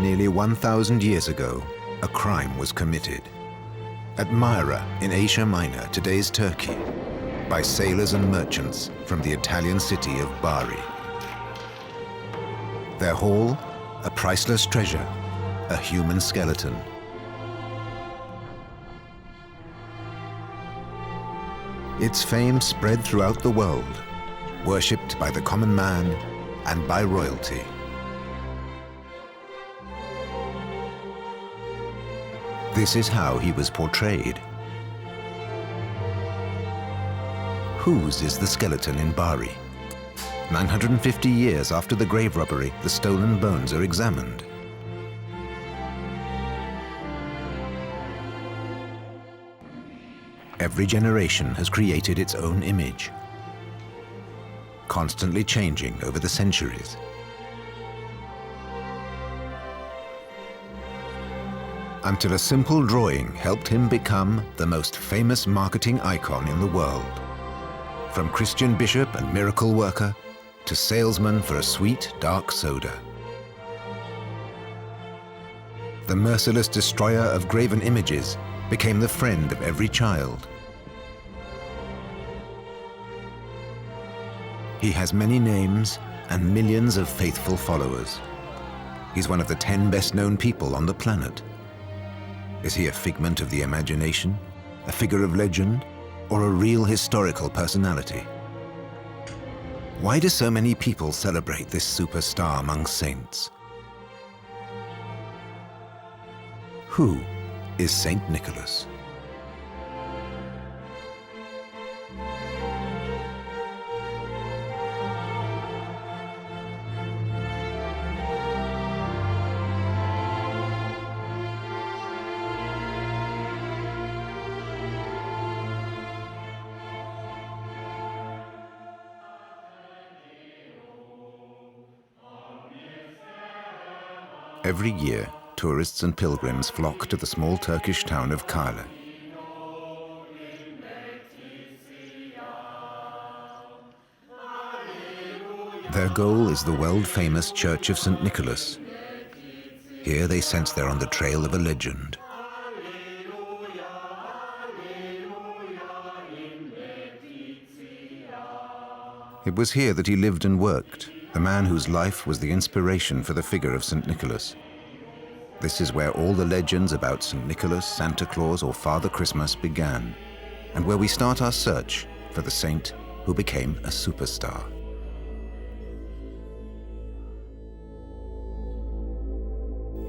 Nearly 1,000 years ago, a crime was committed. At Myra, in Asia Minor, today's Turkey, by sailors and merchants from the Italian city of Bari. Their haul, a priceless treasure, a human skeleton. Its fame spread throughout the world, worshipped by the common man and by royalty. This is how he was portrayed. Whose is the skeleton in Bari? 950 years after the grave robbery, the stolen bones are examined. Every generation has created its own image, constantly changing over the centuries. Until a simple drawing helped him become the most famous marketing icon in the world. From Christian bishop and miracle worker to salesman for a sweet, dark soda. The merciless destroyer of graven images became the friend of every child. He has many names and millions of faithful followers. He's one of the 10 best-known people on the planet. Is he a figment of the imagination, a figure of legend, or a real historical personality? Why do so many people celebrate this superstar among saints? Who is Saint Nicholas? Every year, tourists and pilgrims flock to the small Turkish town of Kale. Their goal is the world-famous Church of St. Nicholas. Here they sense they're on the trail of a legend. It was here that he lived and worked, the man whose life was the inspiration for the figure of St. Nicholas. This is where all the legends about St. Nicholas, Santa Claus, or Father Christmas began, and where we start our search for the saint who became a superstar.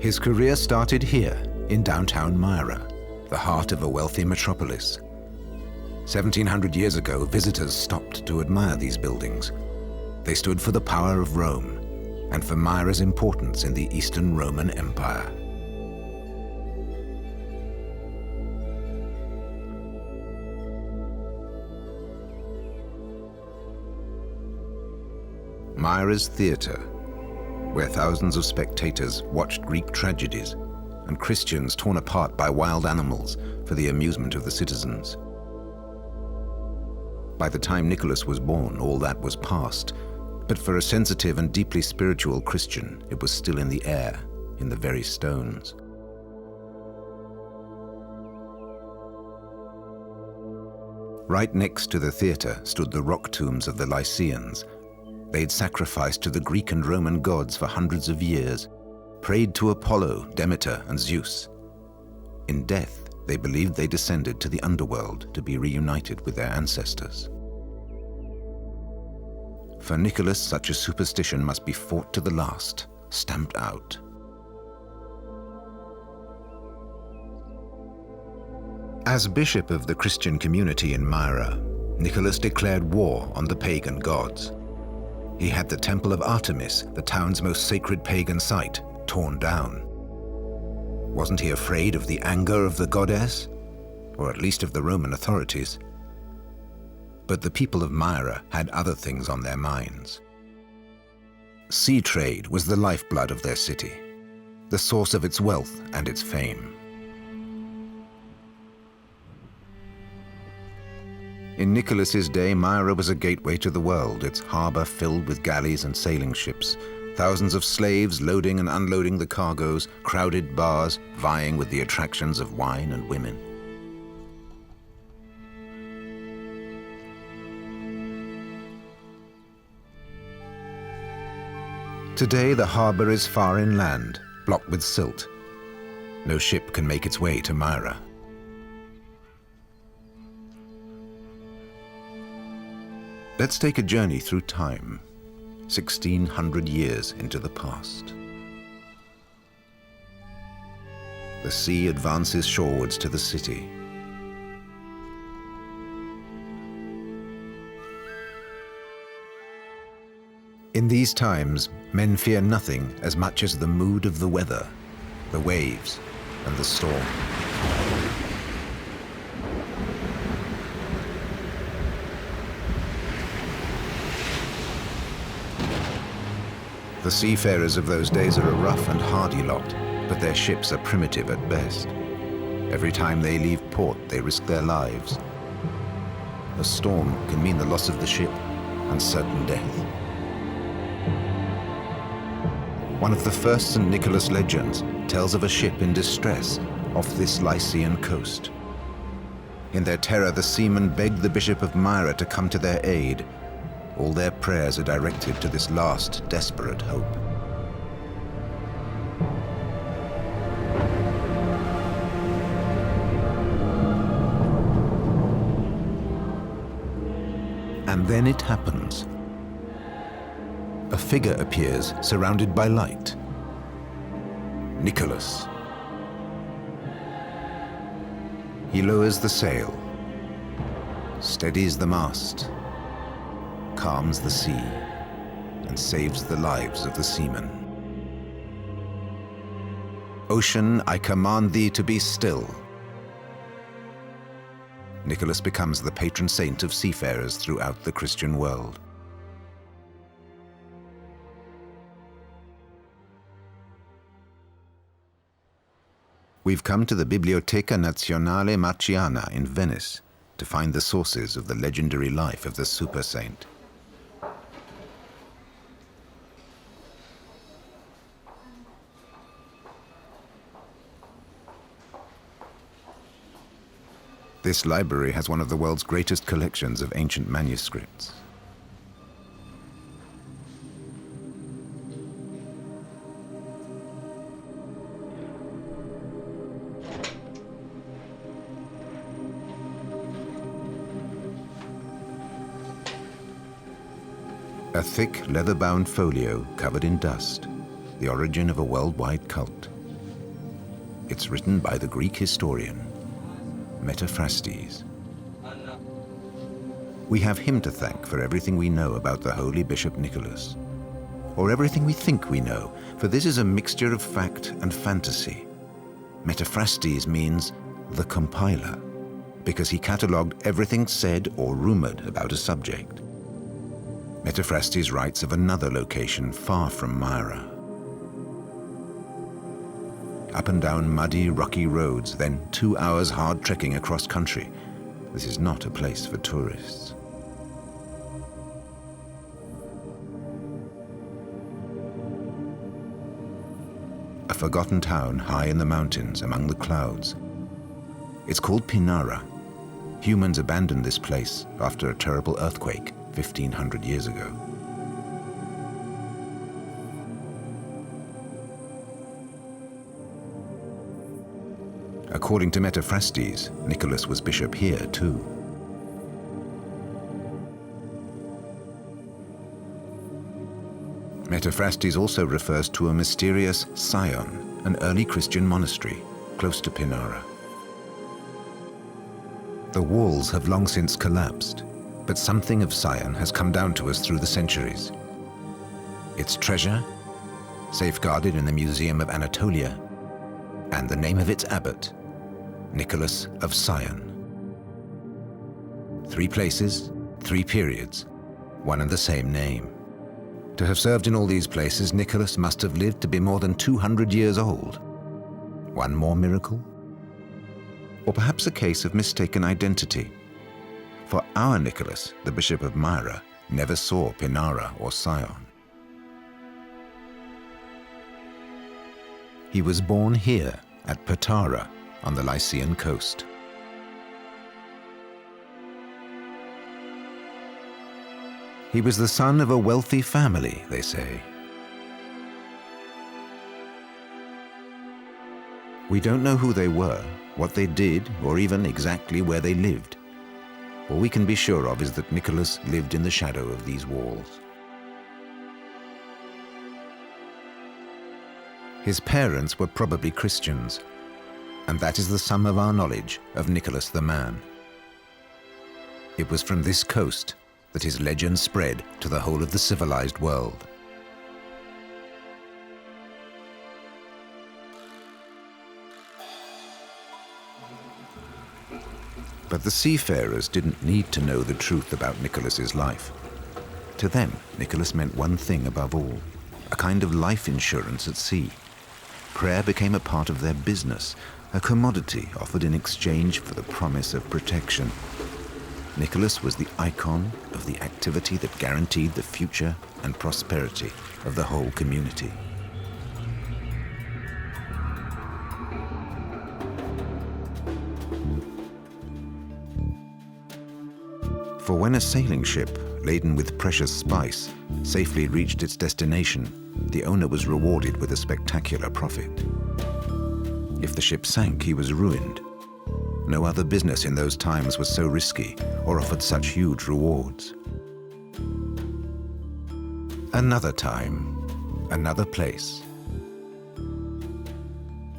His career started here, in downtown Myra, the heart of a wealthy metropolis. 1,700 years ago, visitors stopped to admire these buildings. They stood for the power of Rome and for Myra's importance in the Eastern Roman Empire. Myra's theater, where thousands of spectators watched Greek tragedies and Christians torn apart by wild animals for the amusement of the citizens. By the time Nicholas was born, all that was past. But for a sensitive and deeply spiritual Christian, it was still in the air, in the very stones. Right next to the theater stood the rock tombs of the Lycians. They'd sacrificed to the Greek and Roman gods for hundreds of years, prayed to Apollo, Demeter, and Zeus. In death, they believed they descended to the underworld to be reunited with their ancestors. For Nicholas, such a superstition must be fought to the last, stamped out. As bishop of the Christian community in Myra, Nicholas declared war on the pagan gods. He had the Temple of Artemis, the town's most sacred pagan site, torn down. Wasn't he afraid of the anger of the goddess, or at least of the Roman authorities? But the people of Myra had other things on their minds. Sea trade was the lifeblood of their city, the source of its wealth and its fame. In Nicholas's day, Myra was a gateway to the world, its harbor filled with galleys and sailing ships, Thousands of slaves loading and unloading the cargoes, crowded bars vying with the attractions of wine and women. Today, the harbor is far inland, blocked with silt. No ship can make its way to Myra. Let's take a journey through time, 1,600 years into the past. The sea advances shorewards to the city. In these times, men fear nothing as much as the mood of the weather, the waves, and the storm. The seafarers of those days are a rough and hardy lot, but their ships are primitive at best. Every time they leave port, they risk their lives. A storm can mean the loss of the ship and certain death. One of the first St. Nicholas legends tells of a ship in distress off this Lycian coast. In their terror, the seamen begged the Bishop of Myra to come to their aid. All their prayers are directed to this last desperate hope. And then it happens. A figure appears surrounded by light. Nicholas. He lowers the sail, steadies the mast, calms the sea, and saves the lives of the seamen. Ocean, I command thee to be still. Nicholas becomes the patron saint of seafarers throughout the Christian world. We've come to the Biblioteca Nazionale Marciana in Venice to find the sources of the legendary life of the super saint. This library has one of the world's greatest collections of ancient manuscripts. A thick, leather-bound folio covered in dust, the origin of a worldwide cult. It's written by the Greek historian, Metaphrastes. We have him to thank for everything we know about the holy Bishop Nicholas, or everything we think we know, for this is a mixture of fact and fantasy. Metaphrastes means the compiler, because he catalogued everything said or rumored about a subject. Metaphrastes writes of another location far from Myra. Up and down muddy, rocky roads, then 2 hours hard trekking across country. This is not a place for tourists. A forgotten town high in the mountains among the clouds. It's called Pinara. Humans abandoned this place after a terrible earthquake 1,500 years ago. According to Metaphrastes, Nicholas was bishop here too. Metaphrastes also refers to a mysterious Sion, an early Christian monastery close to Pinara. The walls have long since collapsed, but something of Sion has come down to us through the centuries. Its treasure, safeguarded in the Museum of Anatolia, and the name of its abbot, Nicholas of Sion. 3 places, 3 periods, one and the same name. To have served in all these places, Nicholas must have lived to be more than 200 years old. One more miracle? Or perhaps a case of mistaken identity? For our Nicholas, the Bishop of Myra, never saw Pinara or Sion. He was born here at Patara on the Lycian coast. He was the son of a wealthy family, they say. We don't know who they were, what they did, or even exactly where they lived. All we can be sure of is that Nicholas lived in the shadow of these walls. His parents were probably Christians, and that is the sum of our knowledge of Nicholas the man. It was from this coast that his legend spread to the whole of the civilized world. But the seafarers didn't need to know the truth about Nicholas's life. To them, Nicholas meant one thing above all, a kind of life insurance at sea. Prayer became a part of their business, a commodity offered in exchange for the promise of protection. Nicholas was the icon of the activity that guaranteed the future and prosperity of the whole community. For when a sailing ship, laden with precious spice, safely reached its destination, the owner was rewarded with a spectacular profit. If the ship sank, he was ruined. No other business in those times was so risky or offered such huge rewards. Another time, another place.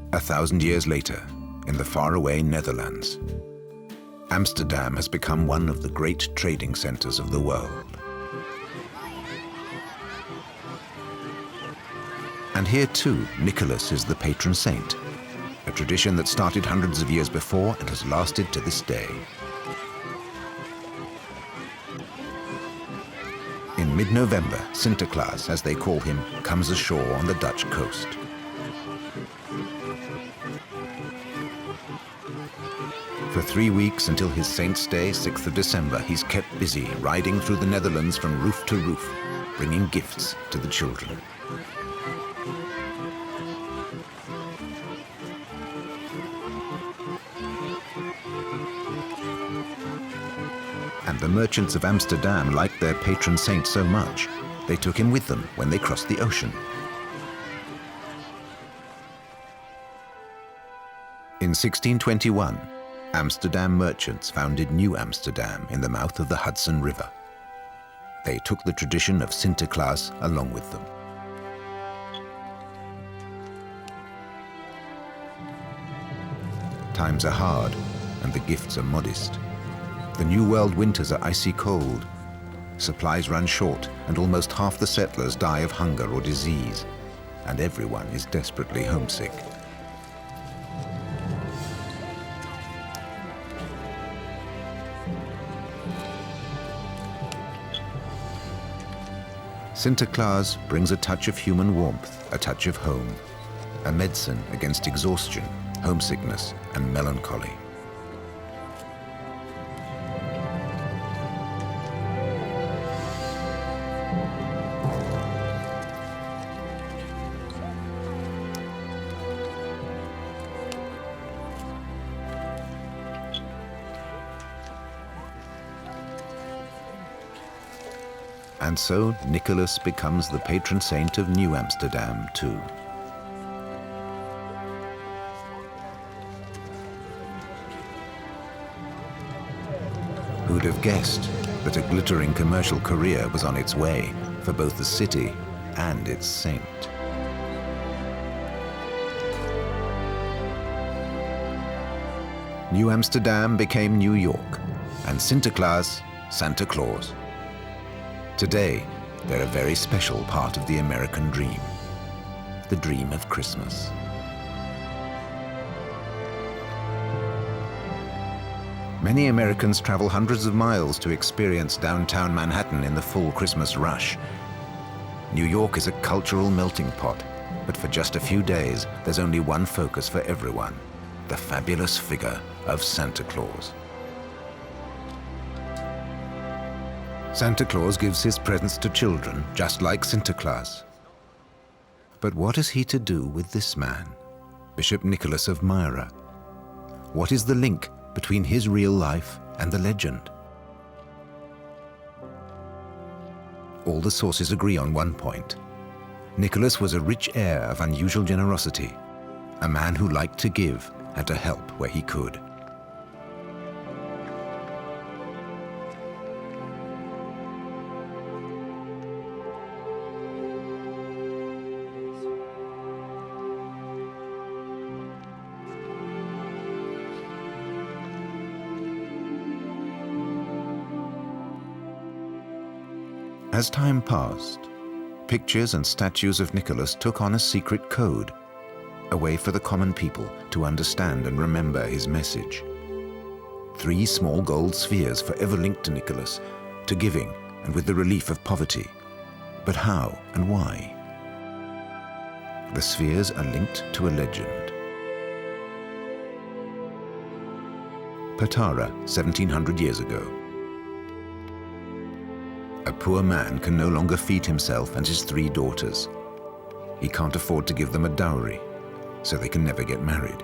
1,000 years later, in the faraway Netherlands, Amsterdam has become one of the great trading centers of the world. And here too, Nicholas is the patron saint, a tradition that started hundreds of years before and has lasted to this day. In mid-November, Sinterklaas, as they call him, comes ashore on the Dutch coast. For 3 weeks until his Saint's Day, 6th of December, he's kept busy riding through the Netherlands from roof to roof, bringing gifts to the children. And the merchants of Amsterdam liked their patron saint so much, they took him with them when they crossed the ocean. In 1621, Amsterdam merchants founded New Amsterdam in the mouth of the Hudson River. They took the tradition of Sinterklaas along with them. Times are hard, and the gifts are modest. The New World winters are icy cold. Supplies run short, and almost half the settlers die of hunger or disease, and everyone is desperately homesick. Sinterklaas brings a touch of human warmth, a touch of home, a medicine against exhaustion, homesickness, and melancholy. And so Nicholas becomes the patron saint of New Amsterdam too. Who'd have guessed that a glittering commercial career was on its way for both the city and its saint? New Amsterdam became New York, and Sinterklaas, Santa Claus. Today, they're a very special part of the American dream, the dream of Christmas. Many Americans travel hundreds of miles to experience downtown Manhattan in the full Christmas rush. New York is a cultural melting pot, but for just a few days, there's only one focus for everyone, the fabulous figure of Santa Claus. Santa Claus gives his presents to children, just like Sinterklaas. But what is he to do with this man? Bishop Nicholas of Myra. What is the link between his real life and the legend? All the sources agree on one point. Nicholas was a rich heir of unusual generosity, a man who liked to give and to help where he could. As time passed, pictures and statues of Nicholas took on a secret code, a way for the common people to understand and remember his message. 3 small gold spheres forever linked to Nicholas, to giving and with the relief of poverty. But how and why? The spheres are linked to a legend. Patara, 1700 years ago. A poor man can no longer feed himself and his 3 daughters. He can't afford to give them a dowry, so they can never get married.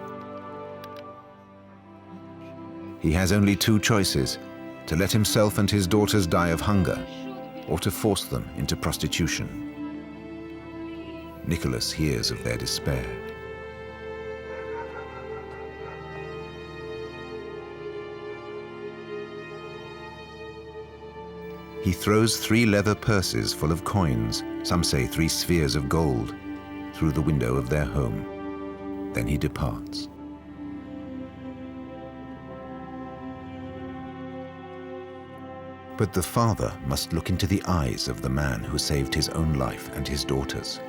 He has only 2 choices: to let himself and his daughters die of hunger, or to force them into prostitution. Nicholas hears of their despair. He throws 3 leather purses full of coins, some say 3 spheres of gold, through the window of their home. Then he departs. But the father must look into the eyes of the man who saved his own life and his daughter's.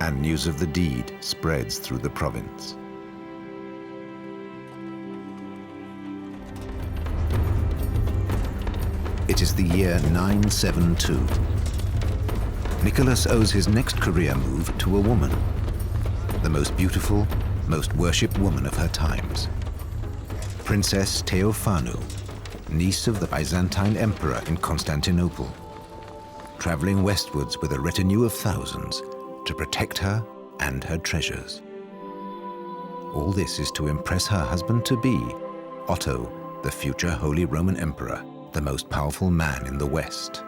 And news of the deed spreads through the province. It is the year 972. Nicholas owes his next career move to a woman, the most beautiful, most worshipped woman of her times. Princess Theophanu, niece of the Byzantine emperor in Constantinople, traveling westwards with a retinue of thousands to protect her and her treasures. All this is to impress her husband-to-be, Otto, the future Holy Roman Emperor, the most powerful man in the West.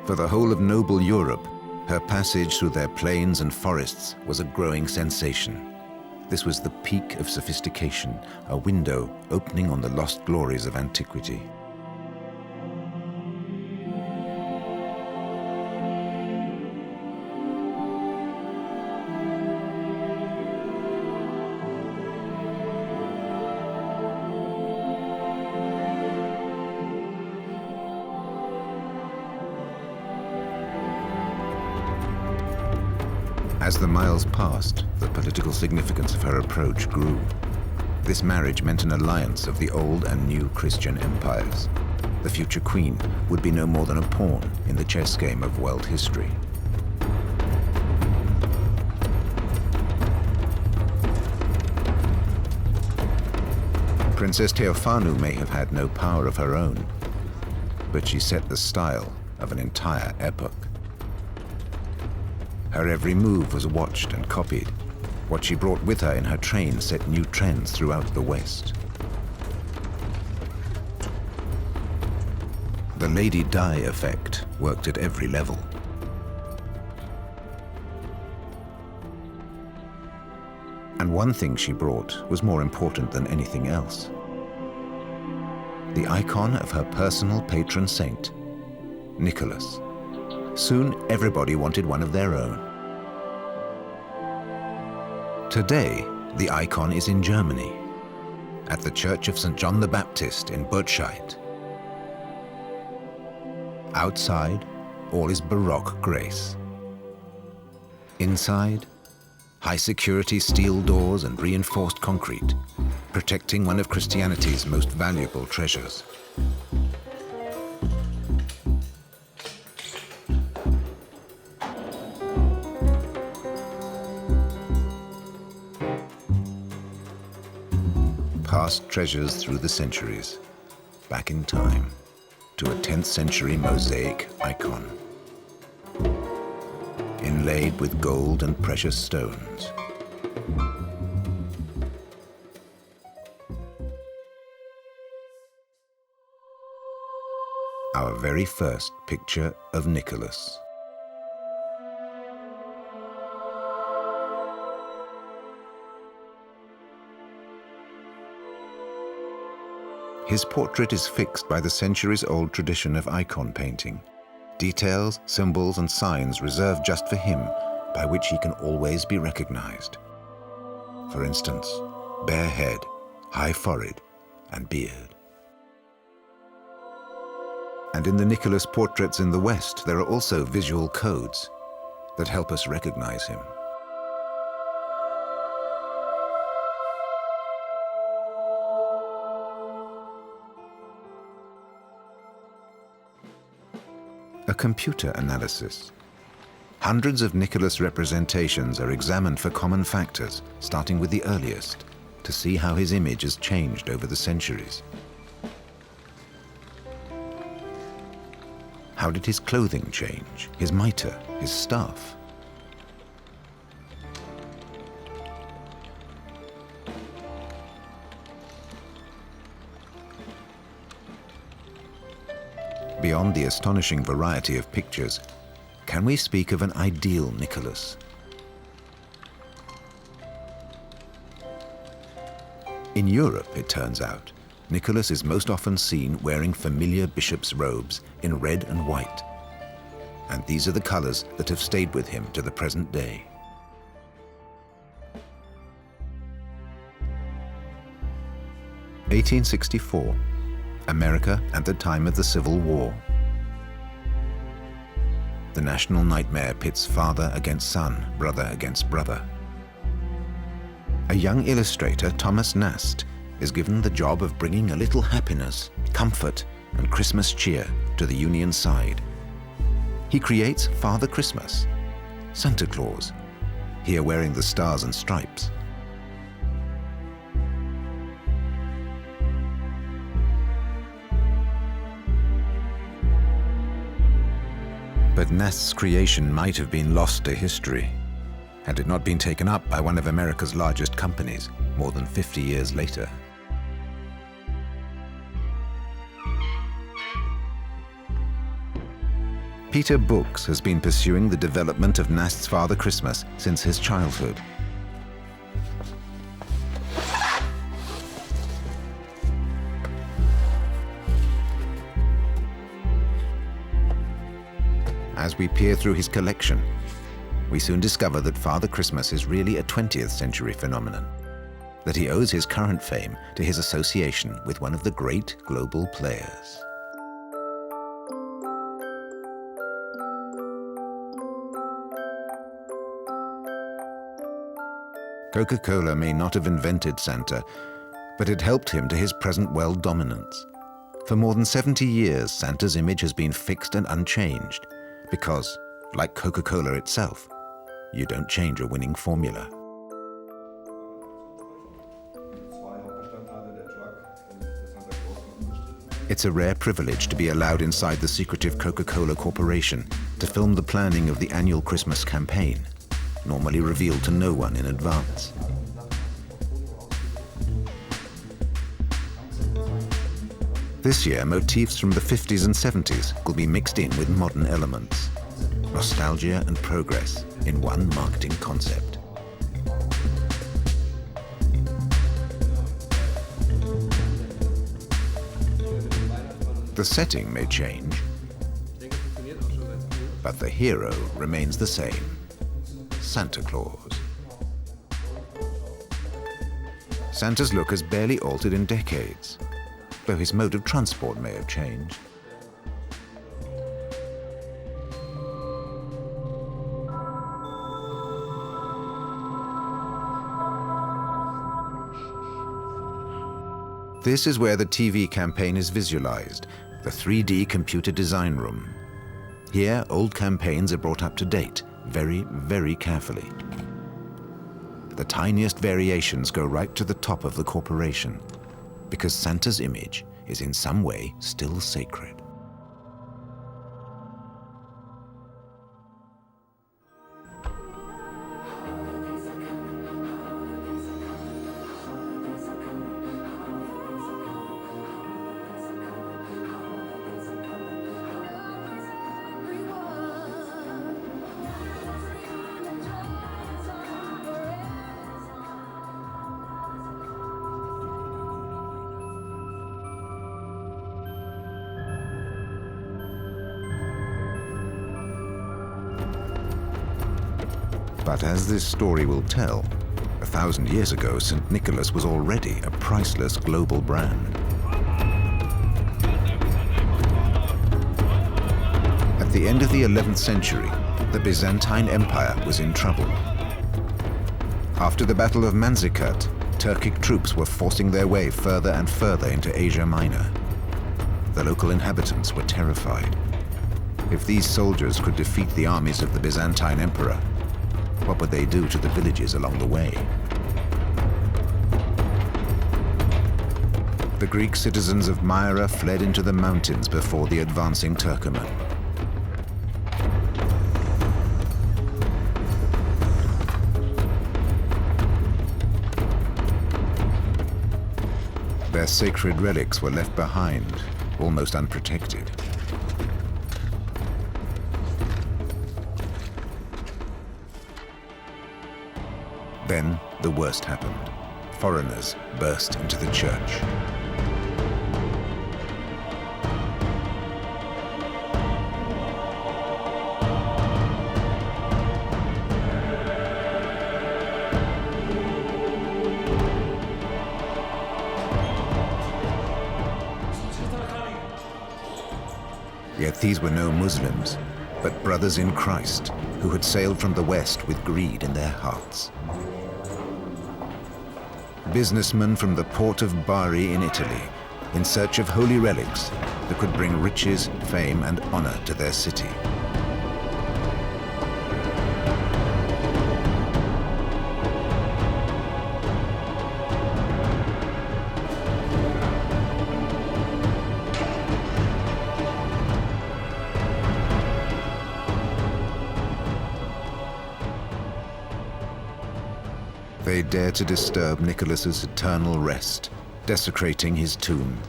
For the whole of noble Europe, her passage through their plains and forests was a growing sensation. This was the peak of sophistication, a window opening on the lost glories of antiquity. As the miles passed, the political significance of her approach grew. This marriage meant an alliance of the old and new Christian empires. The future queen would be no more than a pawn in the chess game of world history. Princess Theophanu may have had no power of her own, but she set the style of an entire epoch. Her every move was watched and copied. What she brought with her in her train set new trends throughout the West. The Lady Di effect worked at every level. And one thing she brought was more important than anything else. The icon of her personal patron saint, Nicholas. Soon, everybody wanted one of their own. Today, the icon is in Germany, at the Church of St. John the Baptist in Bulge. Outside, all is Baroque grace. Inside, high-security steel doors and reinforced concrete, protecting one of Christianity's most valuable treasures. treasures through the centuries, back in time, to a 10th century mosaic icon, inlaid with gold and precious stones. Our very first picture of Nicholas. His portrait is fixed by the centuries-old tradition of icon painting. Details, symbols, and signs reserved just for him, by which he can always be recognized. For instance, bare head, high forehead, and beard. And in the Nicholas portraits in the West, there are also visual codes that help us recognize him. A computer analysis. Hundreds of Nicholas representations are examined for common factors, starting with the earliest, to see how his image has changed over the centuries. How did his clothing change, his mitre, his staff? Beyond the astonishing variety of pictures, can we speak of an ideal Nicholas? In Europe, it turns out, Nicholas is most often seen wearing familiar bishop's robes in red and white. And these are the colors that have stayed with him to the present day. (1864), America at the time of the Civil War. The national nightmare pits father against son, brother against brother. A young illustrator, Thomas Nast, is given the job of bringing a little happiness, comfort, and Christmas cheer to the Union side. He creates Father Christmas, Santa Claus, here wearing the stars and stripes. But Nast's creation might have been lost to history, had it not been taken up by one of America's largest companies more than 50 years later. Peter Books has been pursuing the development of Nast's Father Christmas since his childhood. As we peer through his collection, we soon discover that Father Christmas is really a 20th century phenomenon, that he owes his current fame to his association with one of the great global players. Coca-Cola may not have invented Santa, but it helped him to his present world dominance. For more than 70 years, Santa's image has been fixed and unchanged, because, like Coca-Cola itself, you don't change a winning formula. It's a rare privilege to be allowed inside the secretive Coca-Cola Corporation to film the planning of the annual Christmas campaign, normally revealed to no one in advance. This year, motifs from the 50s and 70s will be mixed in with modern elements. Nostalgia and progress in one marketing concept. The setting may change, but the hero remains the same: Santa Claus. Santa's look has barely altered in decades, though his mode of transport may have changed. This is where the TV campaign is visualized, the 3D computer design room. Here, old campaigns are brought up to date, very, very carefully. The tiniest variations go right to the top of the corporation, because Santa's image is in some way still sacred. But as this story will tell, 1,000 years ago, St. Nicholas was already a priceless global brand. At the end of the 11th century, the Byzantine Empire was in trouble. After the Battle of Manzikert, Turkic troops were forcing their way further and further into Asia Minor. The local inhabitants were terrified. If these soldiers could defeat the armies of the Byzantine Emperor, what would they do to the villages along the way? The Greek citizens of Myra fled into the mountains before the advancing Turkoman. Their sacred relics were left behind, almost unprotected. Then the worst happened. Foreigners burst into the church. Yet these were no Muslims, but brothers in Christ who had sailed from the West with greed in their hearts. Businessmen from the port of Bari in Italy, in search of holy relics that could bring riches, fame, and honor to their city. They dare to disturb Nicholas's eternal rest, desecrating his tomb.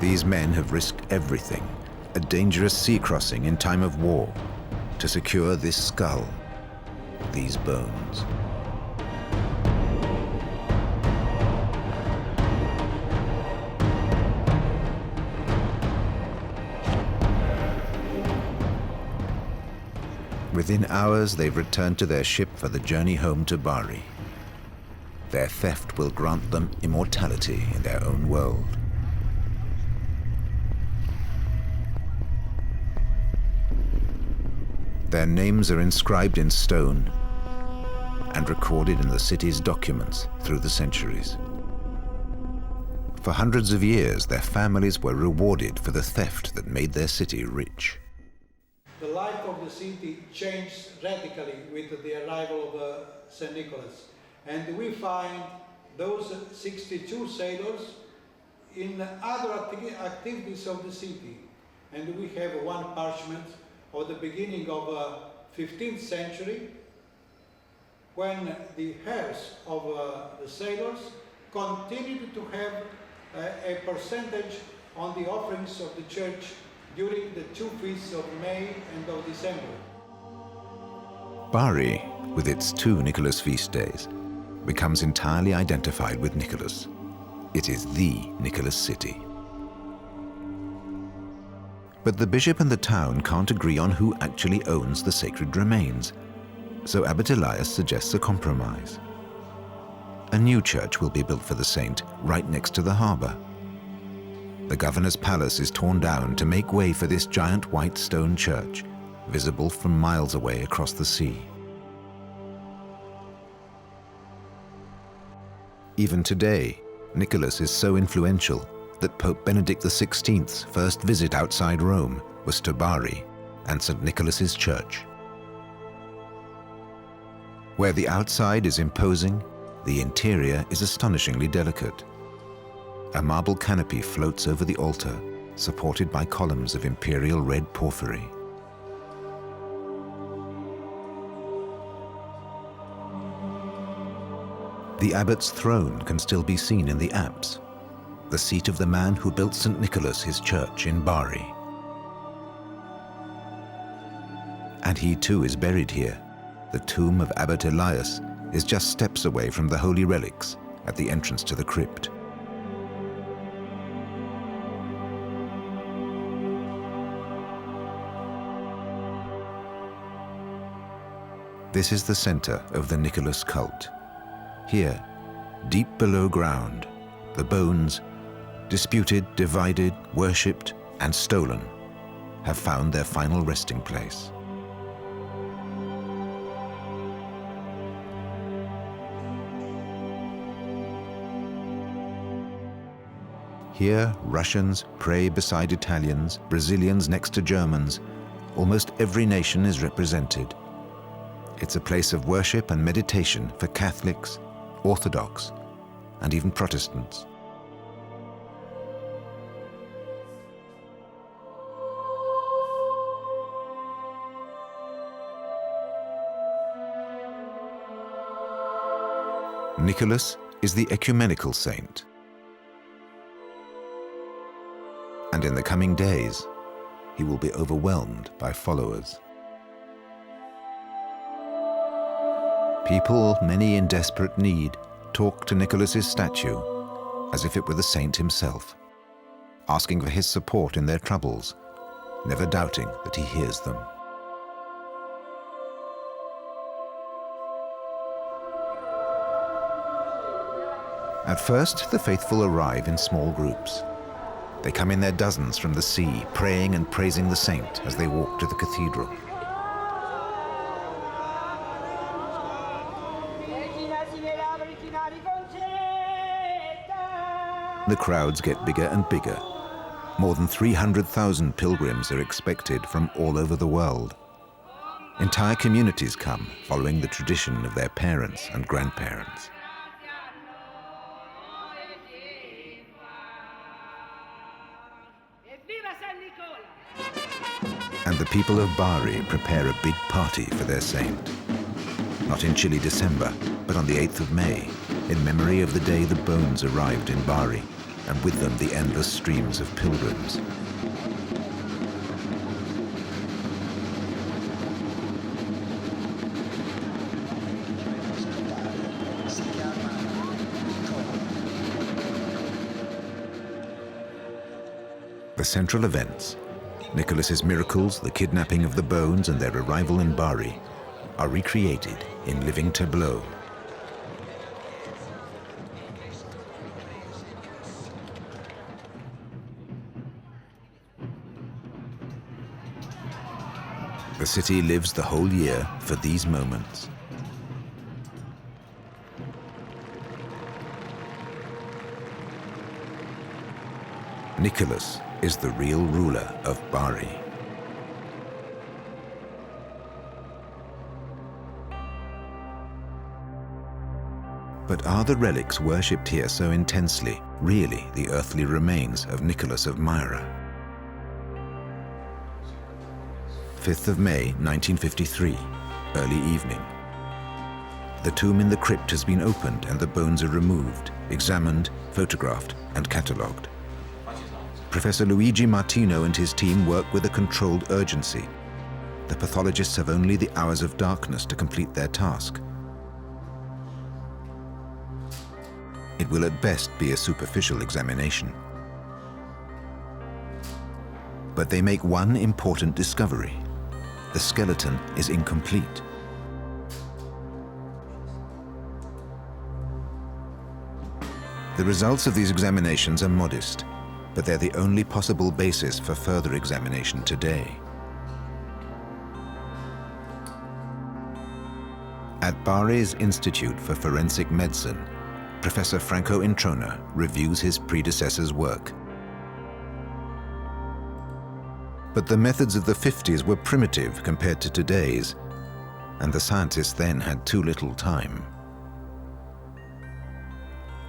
These men have risked everything, a dangerous sea crossing in time of war, to secure this skull, these bones. Within hours, they've returned to their ship for the journey home to Bari. Their theft will grant them immortality in their own world. Their names are inscribed in stone and recorded in the city's documents through the centuries. For hundreds of years, their families were rewarded for the theft that made their city rich. The life of the city changed radically with the arrival of St. Nicholas. And we find those 62 sailors in other activities of the city. And we have one parchment of the beginning of 15th century, when the heirs of the sailors continued to have a percentage on the offerings of the church during the two feasts of May and of December. Bari, with its two Nicholas feast days, becomes entirely identified with Nicholas. It is the Nicholas city. But the bishop and the town can't agree on who actually owns the sacred remains, so Abbot Elias suggests a compromise. A new church will be built for the saint right next to the harbor. The governor's palace is torn down to make way for this giant white stone church, visible from miles away across the sea. Even today, Nicholas is so influential that Pope Benedict XVI's first visit outside Rome was to Bari, and St. Nicholas's Church. Where the outside is imposing, the interior is astonishingly delicate. A marble canopy floats over the altar, supported by columns of imperial red porphyry. The abbot's throne can still be seen in the apse, the seat of the man who built St. Nicholas his church in Bari. And he too is buried here. The tomb of Abbot Elias is just steps away from the holy relics at the entrance to the crypt. This is the center of the Nicholas cult. Here, deep below ground, the bones, disputed, divided, worshipped, and stolen, have found their final resting place. Here, Russians pray beside Italians, Brazilians next to Germans. Almost every nation is represented. It's a place of worship and meditation for Catholics, Orthodox, and even Protestants. Nicholas is the ecumenical saint. And in the coming days, he will be overwhelmed by followers. People, many in desperate need, talk to Nicholas's statue as if it were the saint himself, asking for his support in their troubles, never doubting that he hears them. At first, the faithful arrive in small groups. They come in their dozens from the sea, praying and praising the saint as they walk to the cathedral. The crowds get bigger and bigger. More than 300,000 pilgrims are expected from all over the world. Entire communities come, following the tradition of their parents and grandparents. And the people of Bari prepare a big party for their saint. Not in chilly December, but on the 8th of May, in memory of the day the bones arrived in Bari, and with them the endless streams of pilgrims. The central events, Nicholas's miracles, the kidnapping of the bones, and their arrival in Bari, are recreated in living tableaux. The city lives the whole year for these moments. Nicholas is the real ruler of Bari. But are the relics worshipped here so intensely really the earthly remains of Nicholas of Myra? 5th of May, 1953, early evening. The tomb in the crypt has been opened and the bones are removed, examined, photographed, and catalogued. Professor Luigi Martino and his team work with a controlled urgency. The pathologists have only the hours of darkness to complete their task. It will at best be a superficial examination. But they make one important discovery. The skeleton is incomplete. The results of these examinations are modest, but they're the only possible basis for further examination today. At Bari's Institute for Forensic Medicine, Professor Franco Introna reviews his predecessor's work. But the methods of the 50s were primitive compared to today's, and the scientists then had too little time.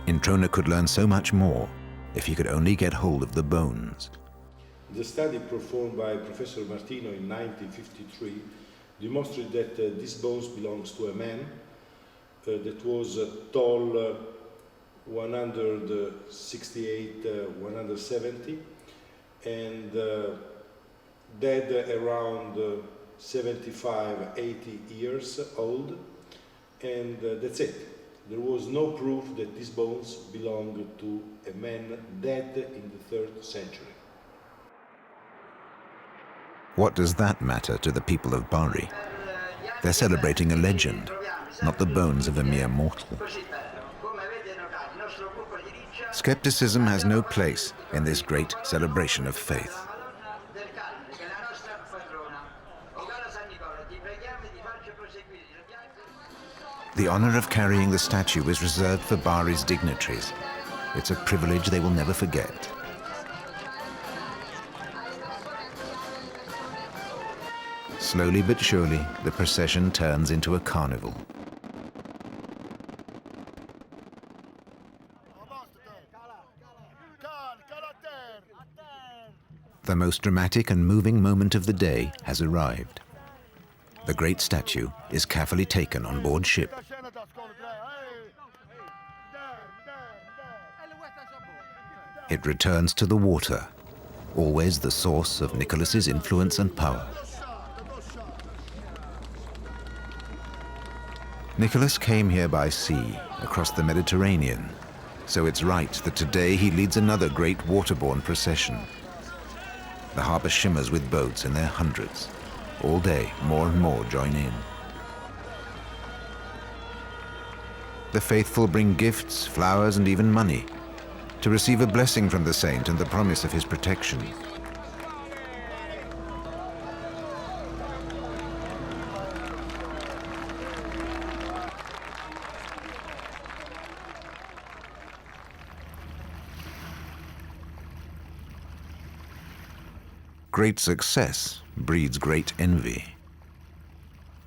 Introna could learn so much more if he could only get hold of the bones. The study performed by Professor Martino in 1953 demonstrated that these bones belongs to a man that was tall 168, 170, and dead around 75, 80 years old, and that's it. There was no proof that these bones belonged to a man dead in the 3rd century. What does that matter to the people of Bari? They're celebrating a legend, not the bones of a mere mortal. Skepticism has no place in this great celebration of faith. The honor of carrying the statue is reserved for Bari's dignitaries. It's a privilege they will never forget. Slowly but surely, the procession turns into a carnival. The most dramatic and moving moment of the day has arrived. The great statue is carefully taken on board ship. It returns to the water, always the source of Nicholas's influence and power. Nicholas came here by sea, across the Mediterranean, so it's right that today he leads another great waterborne procession. The harbor shimmers with boats in their hundreds. All day, more and more join in. The faithful bring gifts, flowers, and even money to receive a blessing from the saint and the promise of his protection. Great success breeds great envy.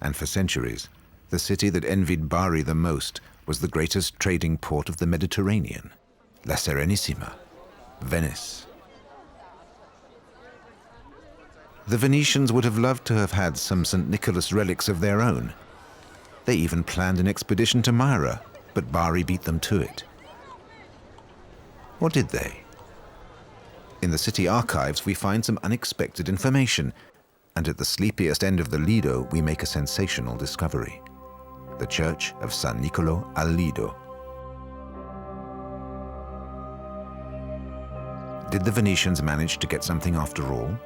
And for centuries, the city that envied Bari the most was the greatest trading port of the Mediterranean, La Serenissima, Venice. The Venetians would have loved to have had some St. Nicholas relics of their own. They even planned an expedition to Myra, but Bari beat them to it. Or did they? In the city archives, we find some unexpected information, and at the sleepiest end of the Lido, we make a sensational discovery: the church of San Nicolo al Lido. Did the Venetians manage to get something after all?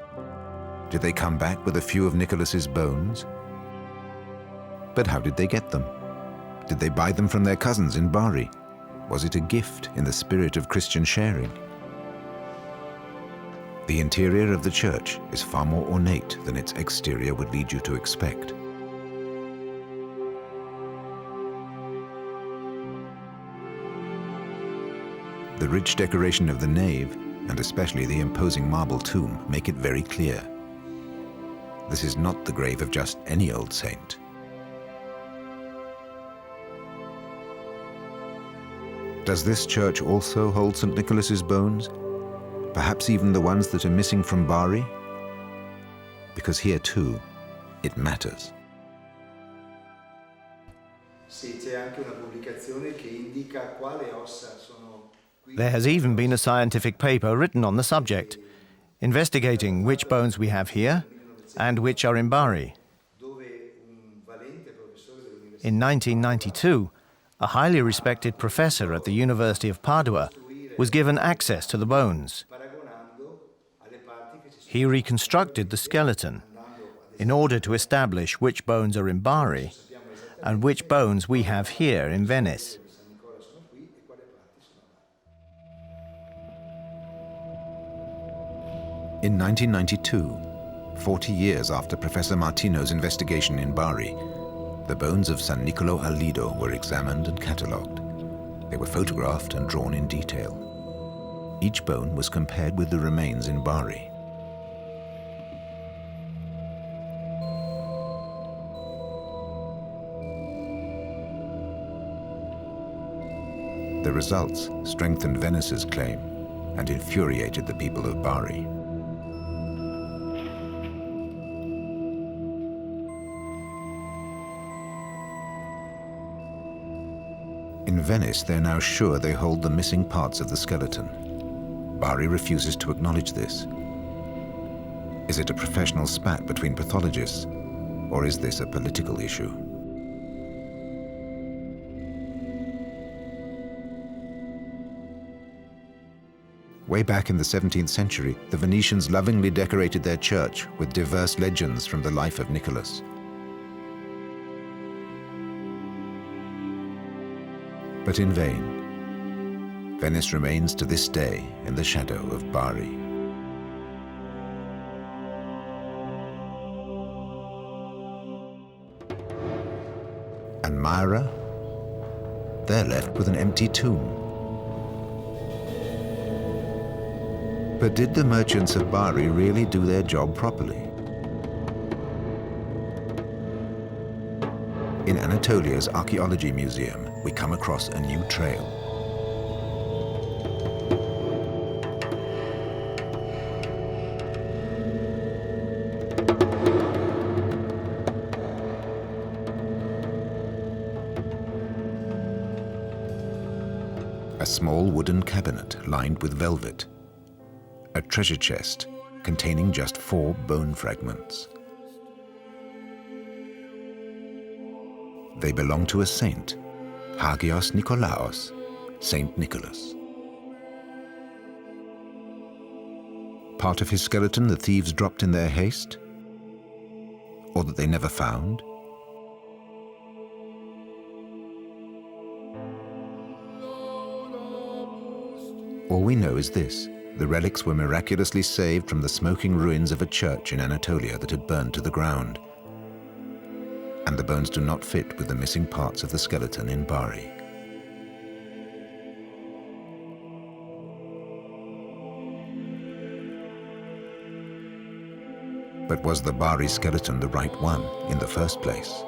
Did they come back with a few of Nicholas's bones? But how did they get them? Did they buy them from their cousins in Bari? Was it a gift in the spirit of Christian sharing? The interior of the church is far more ornate than its exterior would lead you to expect. The rich decoration of the nave, and especially the imposing marble tomb, make it very clear. This is not the grave of just any old saint. Does this church also hold St. Nicholas's bones? Perhaps even the ones that are missing from Bari? Because here too, it matters. There has even been a scientific paper written on the subject, investigating which bones we have here and which are in Bari. In 1992, a highly respected professor at the University of Padua was given access to the bones. He reconstructed the skeleton in order to establish which bones are in Bari and which bones we have here in Venice. In 1992, 40 years after Professor Martino's investigation in Bari, the bones of San Nicolo al Lido were examined and catalogued. They were photographed and drawn in detail. Each bone was compared with the remains in Bari. The results strengthened Venice's claim and infuriated the people of Bari. In Venice, they're now sure they hold the missing parts of the skeleton. Bari refuses to acknowledge this. Is it a professional spat between pathologists, or is this a political issue? Way back in the 17th century, the Venetians lovingly decorated their church with diverse legends from the life of Nicholas. But in vain. Venice remains to this day in the shadow of Bari. And Myra? They're left with an empty tomb. But did the merchants of Bari really do their job properly? In Anatolia's Archaeology Museum, we come across a new trail. A small wooden cabinet lined with velvet. A treasure chest containing just 4 bone fragments. They belong to a saint, Hagios Nikolaos, Saint Nicholas. Part of his skeleton the thieves dropped in their haste? Or that they never found? All we know is this: the relics were miraculously saved from the smoking ruins of a church in Anatolia that had burned to the ground. And the bones do not fit with the missing parts of the skeleton in Bari. But was the Bari skeleton the right one in the first place?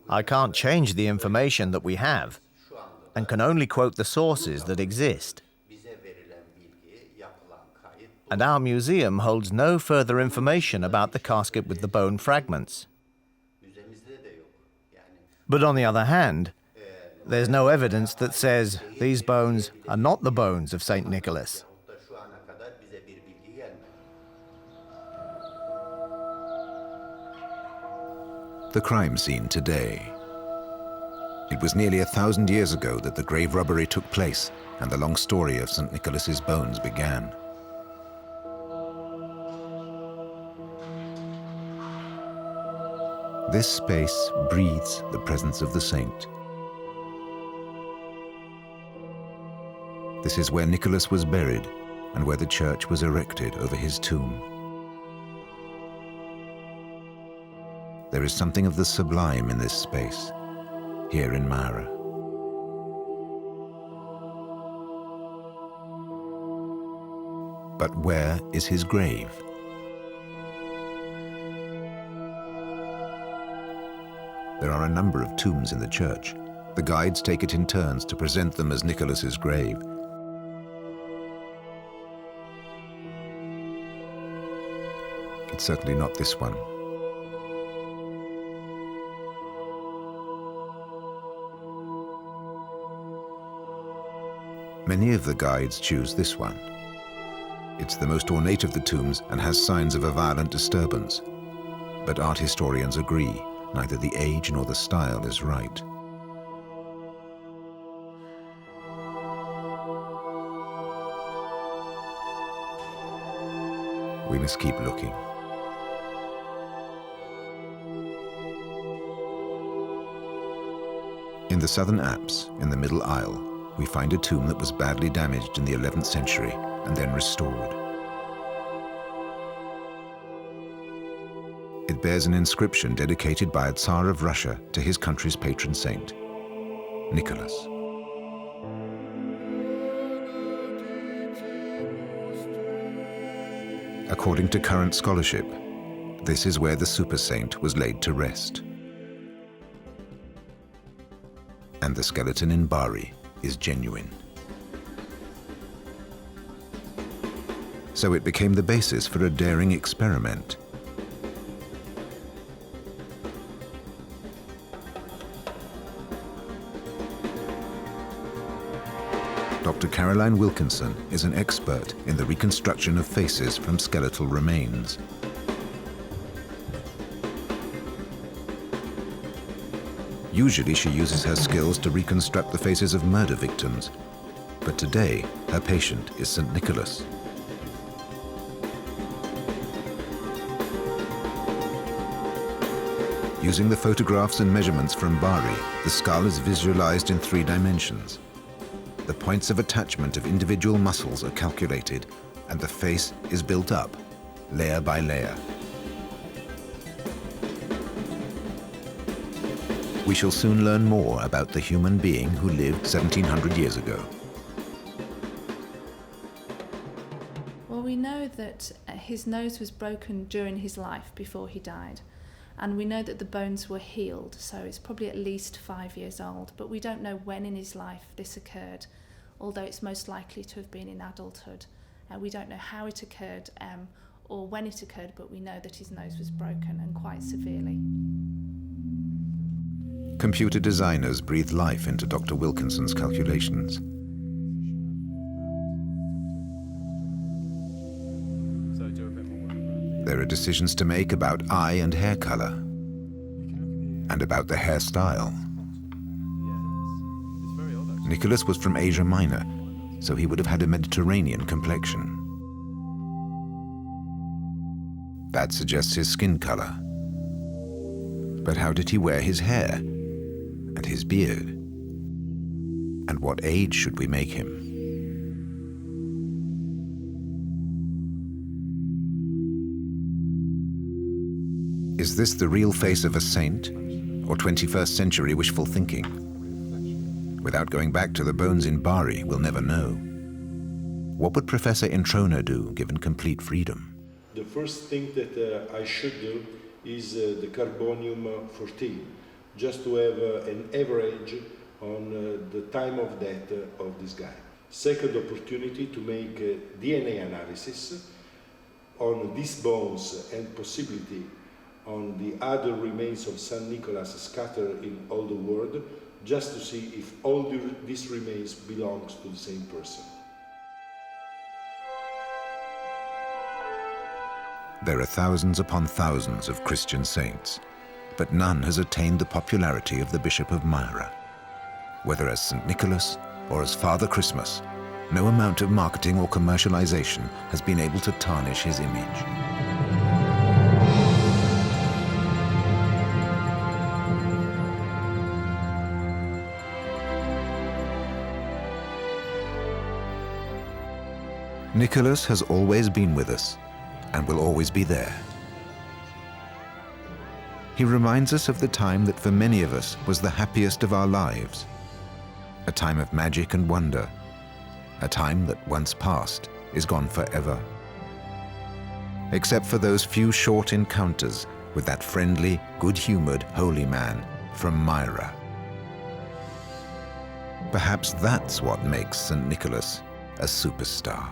I can't change the information that we have and can only quote the sources that exist. And our museum holds no further information about the casket with the bone fragments. But on the other hand, there's no evidence that says these bones are not the bones of Saint Nicholas. The crime scene today. It was nearly 1,000 years ago that the grave robbery took place and the long story of St. Nicholas's bones began. This space breathes the presence of the saint. This is where Nicholas was buried and where the church was erected over his tomb. There is something of the sublime in this space, here in Myra. But where is his grave? There are a number of tombs in the church. The guides take it in turns to present them as Nicholas's grave. It's certainly not this one. Many of the guides choose this one. It's the most ornate of the tombs and has signs of a violent disturbance. But art historians agree, neither the age nor the style is right. We must keep looking. In the southern apse, in the middle aisle, we find a tomb that was badly damaged in the 11th century and then restored. It bears an inscription dedicated by a Tsar of Russia to his country's patron saint, Nicholas. According to current scholarship, This is where the super saint was laid to rest. And the skeleton in Bari is genuine. So it became the basis for a daring experiment. Dr. Caroline Wilkinson is an expert in the reconstruction of faces from skeletal remains. Usually she uses her skills to reconstruct the faces of murder victims, but today her patient is St. Nicholas. Using the photographs and measurements from Bari, the skull is visualized in 3 dimensions. The points of attachment of individual muscles are calculated, and the face is built up, layer by layer. We shall soon learn more about the human being who lived 1700 years ago. Well, we know that his nose was broken during his life before he died. And we know that the bones were healed, so it's probably at least 5 years old, but we don't know when in his life this occurred, although it's most likely to have been in adulthood. We don't know how it occurred or when it occurred, but we know that his nose was broken and quite severely. Computer designers breathe life into Dr. Wilkinson's calculations. There are decisions to make about eye and hair color, and about the hairstyle. Nicholas was from Asia Minor, so he would have had a Mediterranean complexion. That suggests his skin color. But how did he wear his hair? And his beard? And what age should we make him? Is this the real face of a saint, or 21st century wishful thinking? Without going back to the bones in Bari, we'll never know. What would Professor Introna do, given complete freedom? The first thing that I should do is the carbonium-14, just to have an average on the time of death of this guy. Second opportunity to make DNA analysis on these bones and possibility on the other remains of St. Nicholas scattered in all the world, just to see if all these remains belongs to the same person. There are thousands upon thousands of Christian saints, but none has attained the popularity of the Bishop of Myra. Whether as St. Nicholas or as Father Christmas, no amount of marketing or commercialization has been able to tarnish his image. Nicholas has always been with us and will always be there. He reminds us of the time that for many of us was the happiest of our lives, a time of magic and wonder, a time that once passed is gone forever. Except for those few short encounters with that friendly, good-humored holy man from Myra. Perhaps that's what makes St. Nicholas a superstar.